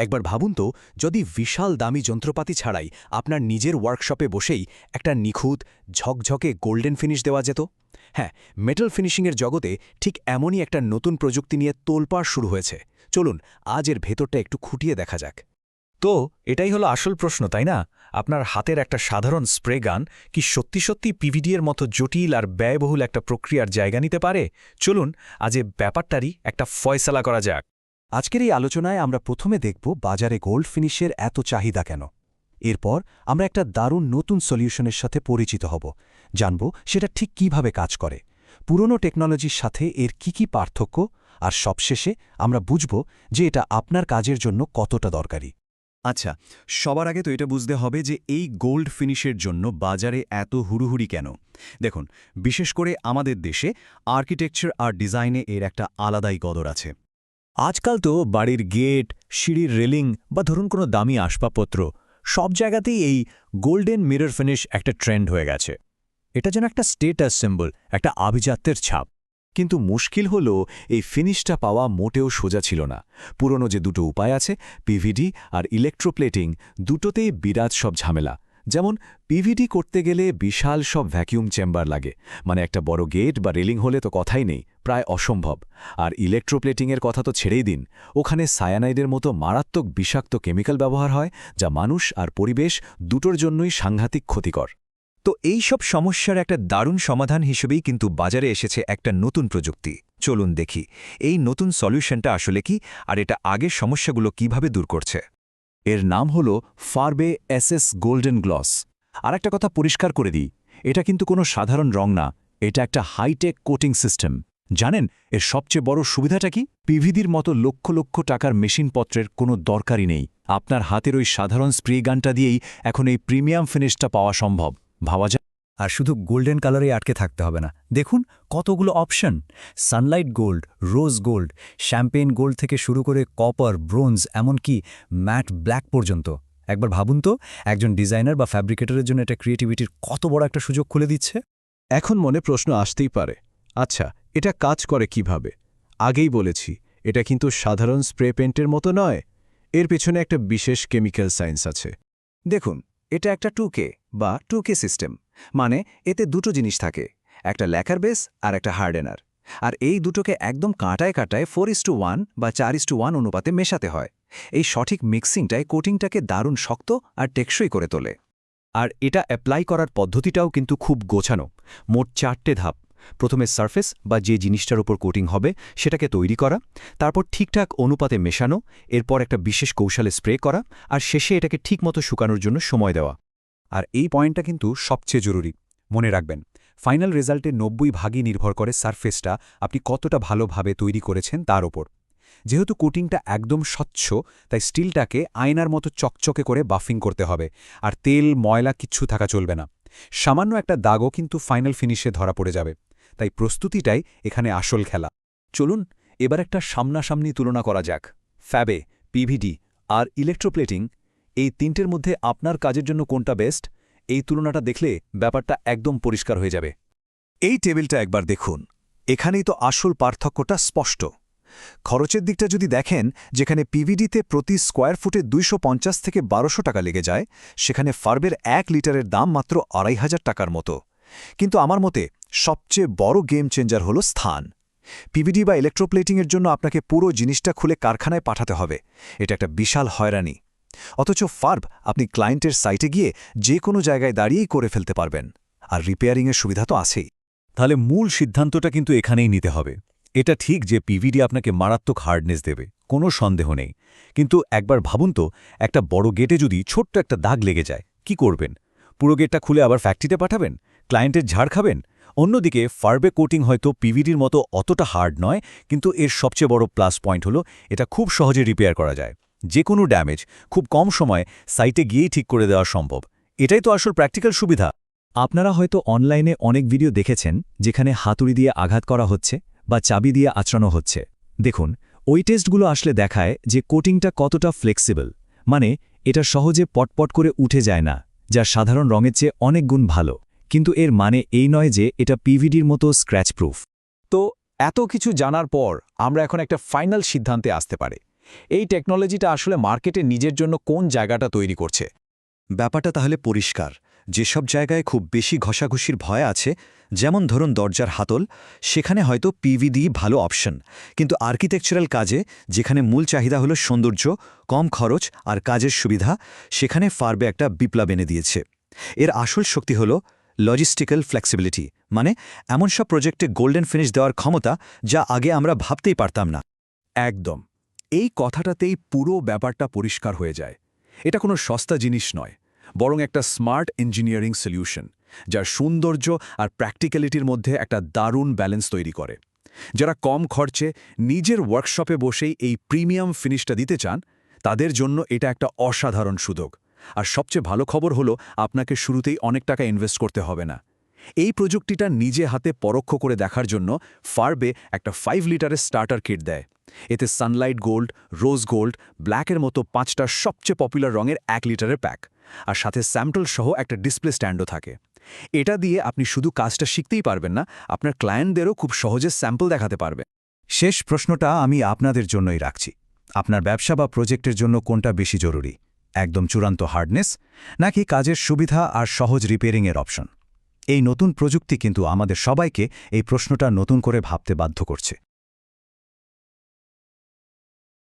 একবার ভাবুন তো, যদি বিশাল দামি যন্ত্রপাতি ছাড়াই আপনার নিজের ওয়ার্কশপে বসেই একটা নিখুঁত ঝকঝকে গোল্ডেন ফিনিশ দেওয়া যেত। হ্যাঁ, মেটাল ফিনিশিংয়ের জগতে ঠিক এমনই একটা নতুন প্রযুক্তি নিয়ে তোলপাড় শুরু হয়েছে। চলুন আজ এর ভেতরটা একটু খুঁটিয়ে দেখা যাক। তো এটাই হলো আসল প্রশ্ন, তাই না? আপনার হাতের একটা সাধারণ স্প্রে গান কি সত্যি সত্যি পিভিডি এর মতো জটিল আর ব্যয়বহুল একটা প্রক্রিয়ার জায়গা নিতে পারে? চলুন আজ এ ব্যাপারটারই একটা ফয়সালা করা যাক। আজকের এই আলোচনায় আমরা প্রথমে দেখব বাজারে গোল্ড ফিনিশের এত চাহিদা কেন। এরপর আমরা একটা দারুণ নতুন সলিউশনের সাথে পরিচিত হব, জানব সেটা ঠিক কিভাবে কাজ করে, পুরনো টেকনোলজির সাথে এর কি পার্থক্য, আর সবশেষে আমরা বুঝব যে এটা আপনার কাজের জন্য কতটা দরকারি। আচ্ছা, সবার আগে তো এটা বুঝতে হবে যে এই গোল্ড ফিনিশের জন্য বাজারে এত হুড়ুহুড়ি কেন। দেখুন, বিশেষ করে আমাদের দেশে আর্কিটেকচার আর ডিজাইনে এর একটা আলাদাই কদর আছে। আজকাল তো বাড়ির গেট, সিঁড়ির রেলিং বা ধরুন কোনো দামি আসবাবপত্র, সব জায়গাতেই এই গোল্ডেন মিরর ফিনিশ একটা ট্রেন্ড হয়ে গেছে। এটা যেন একটা স্টেটাস সিম্বল, একটা আভিজাত্যের ছাপ। কিন্তু মুশকিল হলো এই ফিনিশটা পাওয়া মোটেও সোজা ছিল না। পুরনো যে দুটো উপায় আছে, পিভিডি আর ইলেকট্রোপ্লেটিং, দুটোতেই বিরাট সব ঝামেলা। যেমন পিভিডি করতে গেলে বিশাল সব ভ্যাকিউম চেম্বার লাগে, মানে একটা বড় গেট বা রেলিং হলে তো কথাই নেই, প্রায় অসম্ভব। আর ইলেকট্রোপ্লেটিংয়ের কথা তো ছেড়েই দিন, ওখানে সায়ানাইডের মতো মারাত্মক বিষাক্ত কেমিক্যাল ব্যবহার হয়, যা মানুষ আর পরিবেশ দুটোর জন্যই সাংঘাতিক ক্ষতিকর। তো এই সব সমস্যার একটা দারুণ সমাধান হিসেবেই কিন্তু বাজারে এসেছে একটা নতুন প্রযুক্তি। চলুন দেখি এই নতুন সলিউশনটা আসলে কি, আর এটা আগের সমস্যাগুলো কিভাবে দূর করছে। এর নাম হল ফারবে এসএস গোল্ডেন গ্লস। আর একটা কথা পরিষ্কার করে দিই, এটা কিন্তু কোনো সাধারণ রং না, এটা একটা হাইটেক কোটিং সিস্টেম। জানেন এর সবচেয়ে বড় সুবিধাটা কি? পিভিডির মতো লক্ষ লক্ষ টাকার মেশিনপত্রের কোনো দরকারই নেই। আপনার হাতের ওই সাধারণ স্প্রে গানটা দিয়েই এখন এই প্রিমিয়াম ফিনিশটা পাওয়া সম্ভব। ভাবা যায়। আর শুধু গোল্ডেন কালারে আটকে থাকতে হবে না, দেখুন কতগুলো option. Sunlight gold, rose gold, champagne gold থেকে শুরু করে কপার, ব্রোঞ্জ, এমনকি ম্যাট ব্ল্যাক পর্যন্ত। একবার ভাবুন তো, একজন ডিজাইনার বা ফ্যাব্রিকেটরের জন্য এটা ক্রিয়েটিভিটির কত বড় একটা সুযোগ খুলে দিচ্ছে। এখন মনে প্রশ্ন আসতেই পারে, আচ্ছা এটা কাজ করে কিভাবে? আগেই বলেছি, এটা কিন্তু সাধারণ স্প্রে পেন্টের মতো নয়। এর পেছনে একটা বিশেষ কেমিক্যাল সায়েন্স আছে। দেখুন, এটা একটা 2K বা 2K সিস্টেম, মানে এতে দুটো জিনিস থাকে, একটা ল্যাকার বেস আর একটা হার্ডেনার। আর এই দুটোকে একদম কাঁটায় কাঁটায় 4:1 বা 4:1 অনুপাতে মেশাতে হয়। এই সঠিক মিক্সিংটাই কোটিংটাকে দারুণ শক্ত আর টেকসই করে তোলে। আর এটা অ্যাপ্লাই করার পদ্ধতিটাও কিন্তু খুব গোছানো। মোট 4টে ধাপ। প্রথমে সারফেস বা যে জিনিসটার উপর কোটিং হবে সেটাকে তৈরি করা, তারপর ঠিকঠাক অনুপাতে মেশানো, এরপর একটা বিশেষ কৌশলে স্প্রে করা, আর শেষে এটাকে ঠিকমতো শুকানোর জন্য সময় দেওয়া। আর এই পয়েন্টটা কিন্তু সবচেয়ে জরুরি। মনে রাখবেন, ফাইনাল রেজাল্টে 90% নির্ভর করে সারফেসটা আপনি কতটা ভালোভাবে তৈরি করেছেন তার ওপর। যেহেতু কোটিংটা একদম স্বচ্ছ, তাই স্টিলটাকে আয়নার মতো চকচকে করে বাফিং করতে হবে, আর তেল ময়লা কিচ্ছু থাকা চলবে না। সামান্য একটা দাগও কিন্তু ফাইনাল ফিনিশে ধরা পড়ে যাবে। তাই প্রস্তুতিটাই এখানে আসল খেলা। চলুন এবার একটা সামনাসামনি তুলনা করা যাক। ফ্যাবে, পিভিডি আর ইলেকট্রোপ্লেটিং, এই তিনটের মধ্যে আপনার কাজের জন্য কোনটা বেস্ট? এই তুলনাটা দেখলে ব্যাপারটা একদম পরিষ্কার হয়ে যাবে। এই টেবিলটা একবার দেখুন, এখানেই তো আসল পার্থক্যটা স্পষ্ট। খরচের দিকটা যদি দেখেন, যেখানে পিভিডিতে প্রতি স্কোয়ার ফুটে 250 থেকে 1200 টাকা লেগে যায়, সেখানে ফার্বের 1 লিটারের দাম মাত্র 2500 টাকার মতো। কিন্তু আমার মতে সবচেয়ে বড় গেম চেঞ্জার হল স্থান। পিভিডি বা ইলেকট্রোপ্লেটিংয়ের জন্য আপনাকে পুরো জিনিসটা খুলে কারখানায় পাঠাতে হবে, এটা একটা বিশাল হয়রানি। অথচ ফার্ব আপনি ক্লায়েন্টের সাইটে গিয়ে যে কোনো জায়গায় দাঁড়িয়েই করে ফেলতে পারবেন, আর রিপেয়ারিংয়ের সুবিধা তো আছেই। তাহলে মূল সিদ্ধান্তটা কিন্তু এখানেই নিতে হবে। এটা ঠিক যে পিভিডি আপনাকে মারাত্মক হার্ডনেস দেবে, কোনো সন্দেহ নেই। কিন্তু একবার ভাবুন তো, একটা বড় গেটে যদি ছোট্ট একটা দাগ লেগে যায়, কি করবেন? পুরো গেটটা খুলে আবার ফ্যাক্টরিতে পাঠাবেন? ক্লায়েন্টের ঝাড় খাবেন? অন্যদিকে ফার্বে কোটিং হয়তো পিভিডির মতো অতটা হার্ড নয়, কিন্তু এর সবচেয়ে বড় প্লাস পয়েন্ট হলো এটা খুব সহজে রিপেয়ার করা যায়। যে কোনো ড্যামেজ খুব কম সময়ে সাইটে গিয়েই ঠিক করে দেওয়া সম্ভব। এটাই তো আসল প্র্যাকটিক্যাল সুবিধা। আপনারা হয়তো অনলাইনে অনেক ভিডিও দেখেছেন যেখানে হাতুড়ি দিয়ে আঘাত করা হচ্ছে বা চাবি দিয়ে আঁচড়ানো হচ্ছে। দেখুন, ওই টেস্টগুলো আসলে দেখায় যে কোটিংটা কতটা ফ্লেক্সিবল, মানে এটা সহজে পটপট করে উঠে যায় না, যা সাধারণ রঙের চেয়ে অনেক গুণ ভালো। কিন্তু এর মানে এই নয় যে এটা পিভিডির মতো স্ক্র্যাচ প্রুফ। তো এত কিছু জানার পর আমরা এখন একটা ফাইনাল সিদ্ধান্তে আসতে পারি। এই টেকনোলজিটা আসলে মার্কেটে নিজের জন্য কোন জায়গাটা তৈরি করছে? ব্যাপারটা তাহলে পরিষ্কার। যেসব জায়গায় খুব বেশি ঘষাঘষির ভয় আছে, যেমন ধরুন দরজার হাতল, সেখানে হয়তো পিভিডি ভালো অপশন, কিন্তু আর্কিটেকচারাল কাজে, যেখানে মূল চাহিদা হলো সৌন্দর্য, কম খরচ আর কাজের সুবিধা, সেখানে ফারবে একটা বিপ্লব এনে দিয়েছে। এর আসল শক্তি হলো লজিস্টিক্যাল ফ্লেক্সিবিলিটি, মানে এমন সব প্রজেক্টে গোল্ডেন ফিনিশ দেওয়ার ক্ষমতা যা আগে আমরা ভাবতেই পারতাম না। একদম। এই কথাটাতেই পুরো ব্যাপারটা পরিষ্কার হয়ে যায়। এটা কোনো সস্তা জিনিস নয়, বরং একটা স্মার্ট ইঞ্জিনিয়ারিং সলিউশন, যার সৌন্দর্য আর প্র্যাকটিক্যালিটির মধ্যে একটা দারুণ ব্যালেন্স তৈরি করে। যারা কম খরচে নিজের ওয়ার্কশপে বসেই এই প্রিমিয়াম ফিনিশটা দিতে চান, তাদের জন্য এটা একটা অসাধারণ সুযোগ। আর সবচেয়ে ভালো খবর হলো, আপনাকে শুরুতেই অনেক টাকা ইনভেস্ট করতে হবে না। এই প্রযুক্তিটা নিজে হাতে পরোক্ষ করে দেখার জন্য ফারবে একটা 5 লিটারের স্টার্টার কিট দেয়। এতে সানলাইট গোল্ড, রোজ গোল্ড, ব্ল্যাকের মতো 5টা সবচেয়ে পপুলার রঙের 1 লিটারের প্যাক, আর সাথে স্যাম্পল সহ একটা ডিসপ্লে স্ট্যান্ডও থাকে। এটা দিয়ে আপনি শুধু কাজটা শিখতেই পারবেন না, আপনার ক্লায়েন্টদেরও খুব সহজে স্যাম্পল দেখাতে পারবে। শেষ প্রশ্নটা আমি আপনাদের জন্যই রাখছি। আপনার ব্যবসা বা প্রজেক্টের জন্য কোনটা বেশি জরুরি? একদম চূড়ান্ত হার্ডনেস, নাকি কাজের সুবিধা আর সহজ রিপেয়ারিংয়ের অপশন? এই নতুন প্রযুক্তি কিন্তু আমাদের সবাইকে এই প্রশ্নটা নতুন করে ভাবতে বাধ্য করছে।